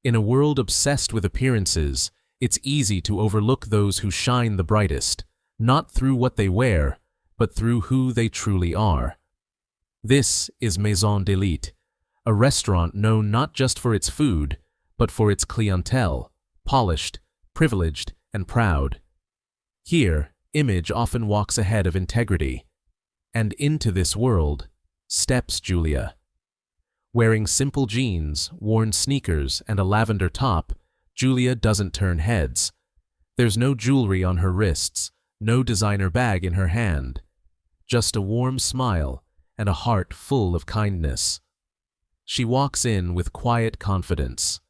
In a world obsessed with appearances, it's easy to overlook those who shine the brightest, not through what they wear, but through who they truly are. This is Maison d'Élite, a restaurant known not just for its food, but for its clientele, polished, privileged, and proud. Here, image often walks ahead of integrity. And into this world steps Julia. Wearing simple jeans, worn sneakers, and a lavender top, Julia doesn't turn heads. There's no jewelry on her wrists, no designer bag in her hand. Just a warm smile and a heart full of kindness. She walks in with quiet confidence.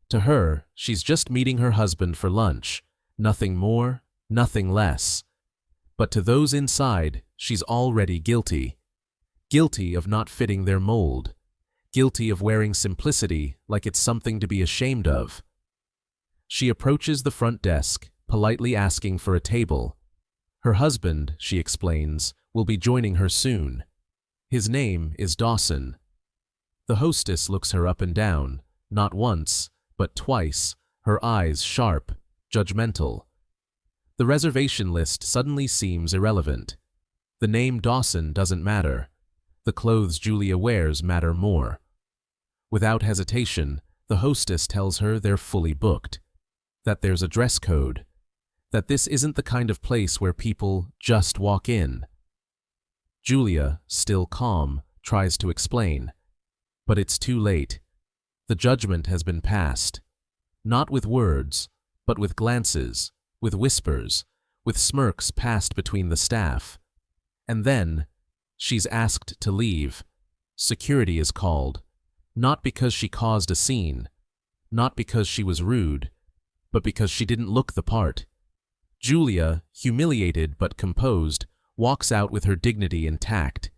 To her, she's just meeting her husband for lunch. Nothing more, nothing less. But to those inside, she's already guilty. Guilty of not fitting their mold. Guilty of wearing simplicity like it's something to be ashamed of. She approaches the front desk, politely asking for a table. Her husband, she explains, will be joining her soon. His name is Dawson. The hostess looks her up and down, not once, but twice, her eyes sharp, judgmental. The reservation list suddenly seems irrelevant. The name Dawson doesn't matter. The clothes Julia wears matter more. Without hesitation, the hostess tells her they're fully booked, that there's a dress code, that this isn't the kind of place where people just walk in. Julia, still calm, tries to explain. But it's too late. The judgment has been passed. Not with words, but with glances, with whispers, with smirks passed between the staff. And then, she's asked to leave. Security is called. Not because she caused a scene, not because she was rude, but because she didn't look the part. Julia, humiliated but composed, walks out with her dignity intact,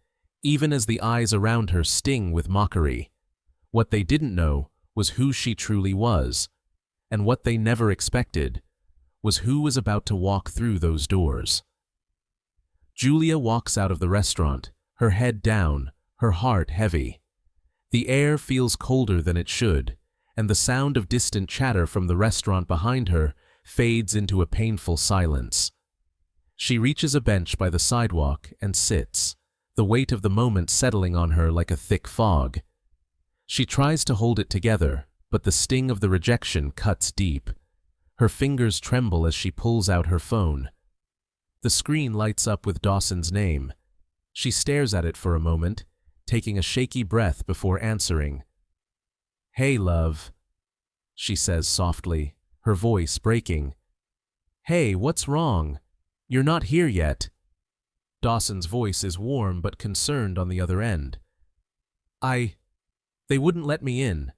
even as the eyes around her sting with mockery. What they didn't know was who she truly was, and what they never expected was who was about to walk through those doors. Julia walks out of the restaurant, her head down, her heart heavy. The air feels colder than it should, and the sound of distant chatter from the restaurant behind her fades into a painful silence. She reaches a bench by the sidewalk and sits, the weight of the moment settling on her like a thick fog. She tries to hold it together, but the sting of the rejection cuts deep. Her fingers tremble as she pulls out her phone. The screen lights up with Dawson's name. She stares at it for a moment, taking a shaky breath before answering. "Hey, love," she says softly, her voice breaking. "Hey, what's wrong? You're not here yet." Dawson's voice is warm but concerned on the other end. They wouldn't let me in.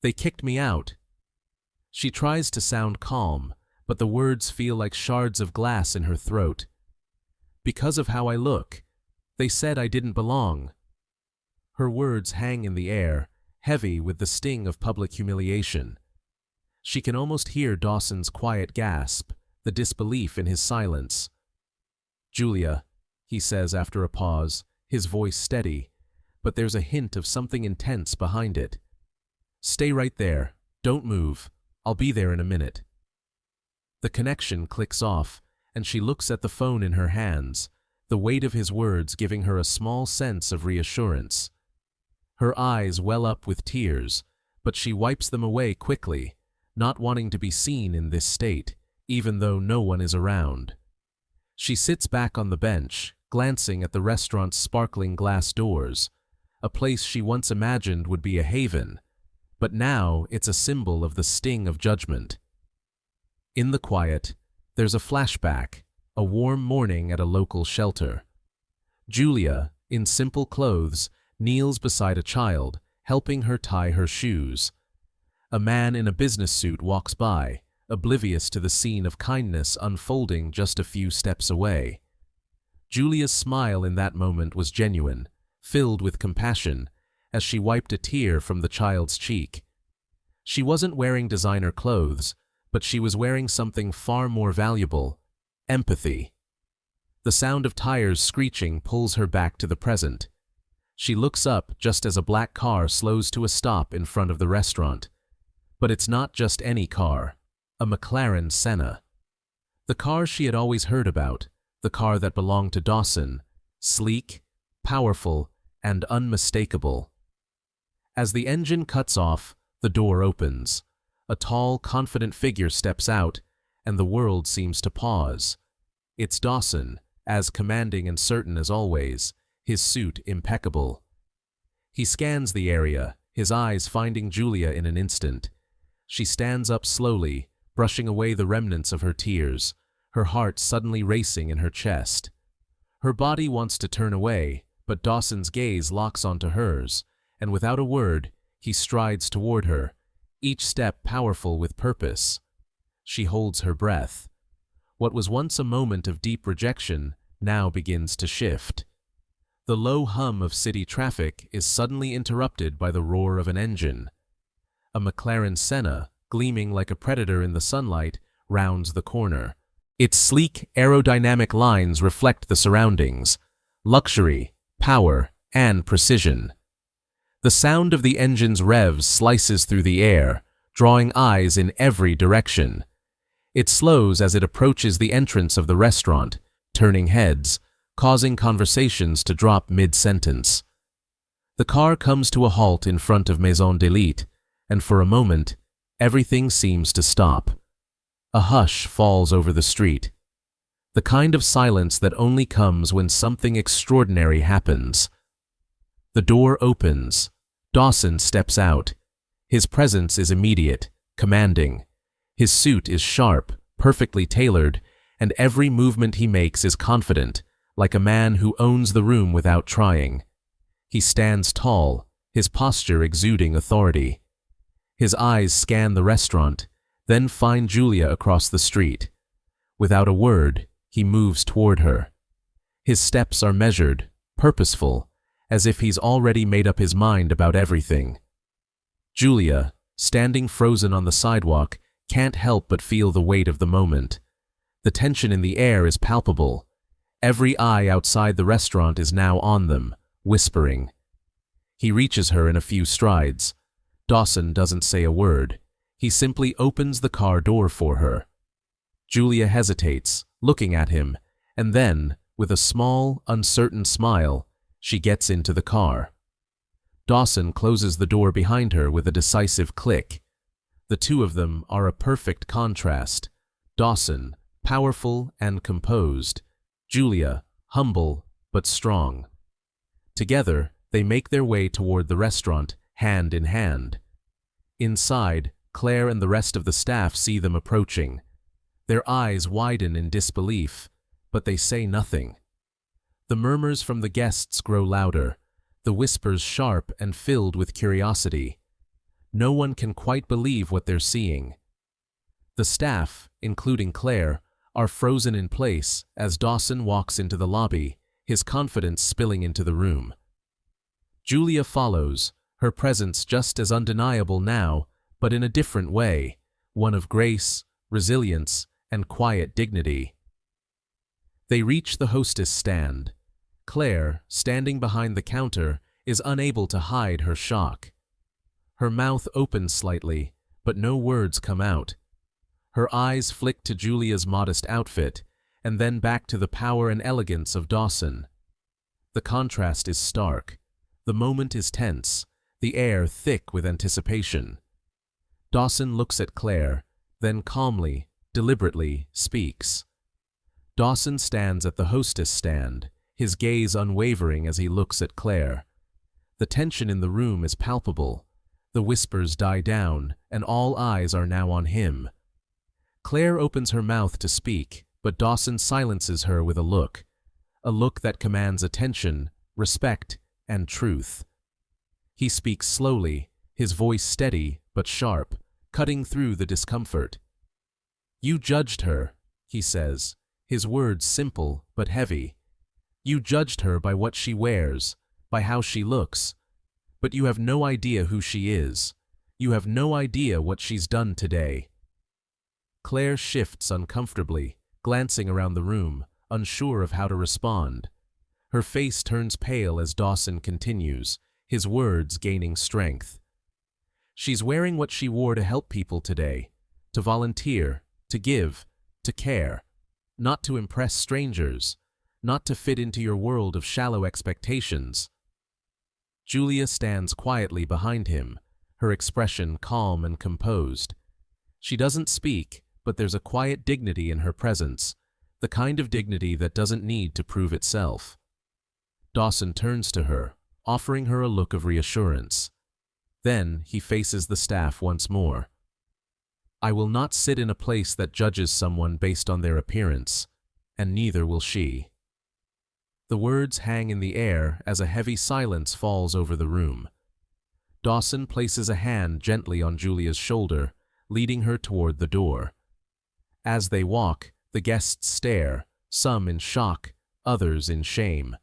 They kicked me out." She tries to sound calm, but the words feel like shards of glass in her throat. "Because of how I look. They said I didn't belong." Her words hang in the air, heavy with the sting of public humiliation. She can almost hear Dawson's quiet gasp, the disbelief in his silence. "Julia," he says after a pause, his voice steady, but there's a hint of something intense behind it. "Stay right there. Don't move. I'll be there in a minute." The connection clicks off, and she looks at the phone in her hands, the weight of his words giving her a small sense of reassurance. Her eyes well up with tears, but she wipes them away quickly, not wanting to be seen in this state, even though no one is around. She sits back on the bench, glancing at the restaurant's sparkling glass doors, a place she once imagined would be a haven, but now it's a symbol of the sting of judgment. In the quiet, there's a flashback, a warm morning at a local shelter. Julia, in simple clothes, kneels beside a child, helping her tie her shoes. A man in a business suit walks by, oblivious to the scene of kindness unfolding just a few steps away. Julia's smile in that moment was genuine, filled with compassion, as she wiped a tear from the child's cheek. She wasn't wearing designer clothes, but she was wearing something far more valuable: empathy. The sound of tires screeching pulls her back to the present. She looks up just as a black car slows to a stop in front of the restaurant. But it's not just any car. A McLaren Senna. The car she had always heard about, the car that belonged to Dawson, sleek, powerful, and unmistakable. As the engine cuts off, the door opens. A tall, confident figure steps out, and the world seems to pause. It's Dawson, as commanding and certain as always, his suit impeccable. He scans the area, his eyes finding Julia in an instant. She stands up slowly, brushing away the remnants of her tears, her heart suddenly racing in her chest. Her body wants to turn away, but Dawson's gaze locks onto hers, and without a word, he strides toward her, each step powerful with purpose. She holds her breath. What was once a moment of deep rejection now begins to shift. The low hum of city traffic is suddenly interrupted by the roar of an engine. A McLaren Senna, gleaming like a predator in the sunlight, rounds the corner. Its sleek, aerodynamic lines reflect the surroundings: luxury, power, and precision. The sound of the engine's revs slices through the air, drawing eyes in every direction. It slows as it approaches the entrance of the restaurant, turning heads, causing conversations to drop mid-sentence. The car comes to a halt in front of Maison d'Elite, and for a moment, everything seems to stop. A hush falls over the street, the kind of silence that only comes when something extraordinary happens. The door opens. Dawson steps out. His presence is immediate, commanding. His suit is sharp, perfectly tailored, and every movement he makes is confident, like a man who owns the room without trying. He stands tall, his posture exuding authority. His eyes scan the restaurant, then find Julia across the street. Without a word, he moves toward her. His steps are measured, purposeful, as if he's already made up his mind about everything. Julia, standing frozen on the sidewalk, can't help but feel the weight of the moment. The tension in the air is palpable. Every eye outside the restaurant is now on them, whispering. He reaches her in a few strides. Dawson doesn't say a word. He simply opens the car door for her. Julia hesitates, looking at him, and then, with a small, uncertain smile, she gets into the car. Dawson closes the door behind her with a decisive click. The two of them are a perfect contrast. Dawson, powerful and composed. Julia, humble but strong. Together, they make their way toward the restaurant, hand in hand. Inside, Claire and the rest of the staff see them approaching. Their eyes widen in disbelief, but they say nothing. The murmurs from the guests grow louder, the whispers sharp and filled with curiosity. No one can quite believe what they're seeing. The staff, including Claire, are frozen in place as Dawson walks into the lobby, his confidence spilling into the room. Julia follows, her presence just as undeniable now, but in a different way, one of grace, resilience, and quiet dignity. They reach the hostess stand. Claire, standing behind the counter, is unable to hide her shock. Her mouth opens slightly, but no words come out. Her eyes flick to Julia's modest outfit, and then back to the power and elegance of Dawson. The contrast is stark. The moment is tense, the air thick with anticipation. Dawson looks at Claire, then calmly, deliberately speaks. Dawson stands at the hostess stand, his gaze unwavering as he looks at Claire. The tension in the room is palpable. The whispers die down, and all eyes are now on him. Claire opens her mouth to speak, but Dawson silences her with a look that commands attention, respect, and truth. He speaks slowly, his voice steady but sharp, cutting through the discomfort. "You judged her," he says, his words simple but heavy. "You judged her by what she wears, by how she looks. But you have no idea who she is. You have no idea what she's done today." Claire shifts uncomfortably, glancing around the room, unsure of how to respond. Her face turns pale as Dawson continues, his words gaining strength. She's wearing what she wore to help people today, to volunteer, to give, to care, not to impress strangers, not to fit into your world of shallow expectations. Julia stands quietly behind him, her expression calm and composed. She doesn't speak, but there's a quiet dignity in her presence, the kind of dignity that doesn't need to prove itself. Dawson turns to her, offering her a look of reassurance. Then he faces the staff once more. I will not sit in a place that judges someone based on their appearance, and neither will she. The words hang in the air as a heavy silence falls over the room. Dawson places a hand gently on Julia's shoulder, leading her toward the door. As they walk, the guests stare, some in shock, others in shame.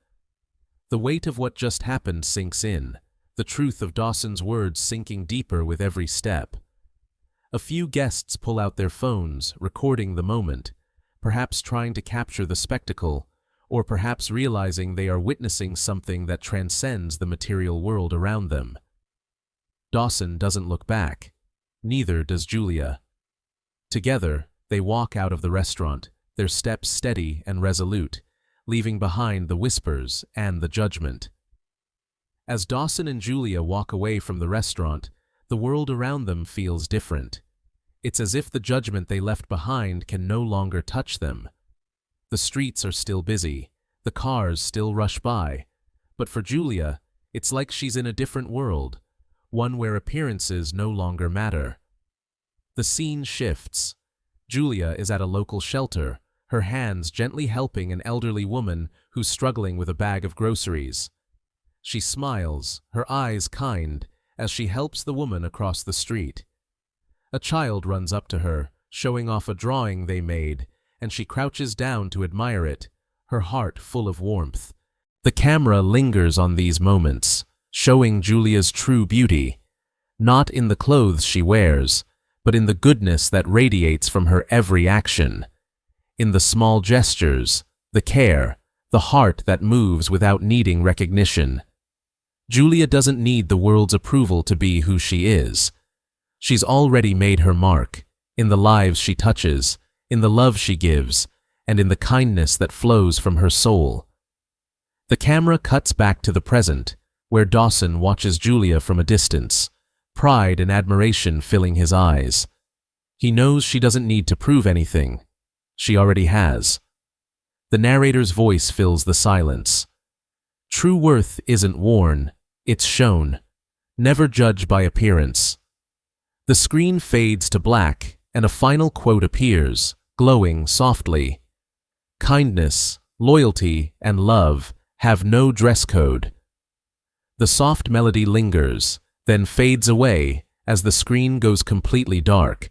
The weight of what just happened sinks in, the truth of Dawson's words sinking deeper with every step. A few guests pull out their phones, recording the moment, perhaps trying to capture the spectacle, or perhaps realizing they are witnessing something that transcends the material world around them. Dawson doesn't look back. Neither does Julia. Together, they walk out of the restaurant, their steps steady and resolute, leaving behind the whispers and the judgment. As Dawson and Julia walk away from the restaurant, the world around them feels different. It's as if the judgment they left behind can no longer touch them. The streets are still busy, the cars still rush by, but for Julia, it's like she's in a different world, one where appearances no longer matter. The scene shifts. Julia is at a local shelter, her hands gently helping an elderly woman who's struggling with a bag of groceries. She smiles, her eyes kind, as she helps the woman across the street. A child runs up to her, showing off a drawing they made, and she crouches down to admire it, her heart full of warmth. The camera lingers on these moments, showing Julia's true beauty, not in the clothes she wears, but in the goodness that radiates from her every action, in the small gestures, the care, the heart that moves without needing recognition. Julia doesn't need the world's approval to be who she is. She's already made her mark, in the lives she touches, in the love she gives, and in the kindness that flows from her soul. The camera cuts back to the present, where Dawson watches Julia from a distance, pride and admiration filling his eyes. He knows she doesn't need to prove anything. She already has. The narrator's voice fills the silence. True worth isn't worn, it's shown. Never judge by appearance. The screen fades to black, and a final quote appears, glowing softly. Kindness, loyalty, and love have no dress code. The soft melody lingers, then fades away as the screen goes completely dark,